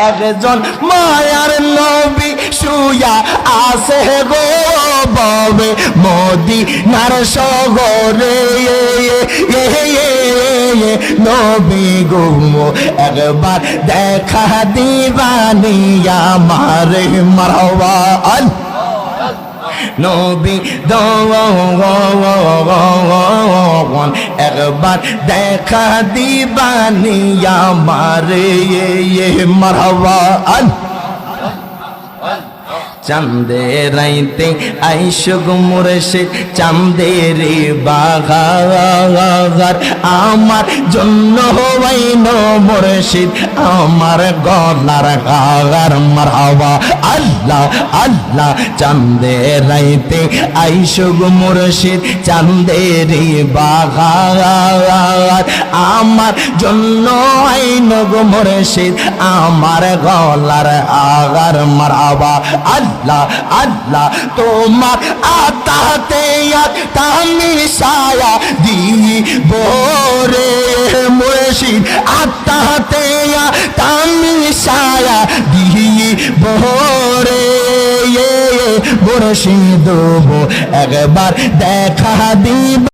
একজন মায়ার নবী শুয়া আছে গো ববে মদিনার শহরে নবী গো একবার দেখা দিবানি আমার মারওয়া নবী দওয়ান একবার দেখা দিবানি আমার মারওয়া চাঁদের রাইতে আইসো গো মুর্শিদ চাঁদের বাগার আমার জন্য হইন মুর্শিদ আমার গলার গাগার মারহাবা আল্লাহ আল্লাহ চাঁদের রাইতে আইসো গো মুর্শিদ চাঁদের বাগার আমার জন্য হইন গো মুর্শিদ আমার গলার আগার মারহাবা আল্লাহ আল্লাহ তোমার আতাতে আমি সায়া দিব রে মুর্শিদ আতাতে আমি সায়া দিব রে মুর্শিদ একবার দেখা দিব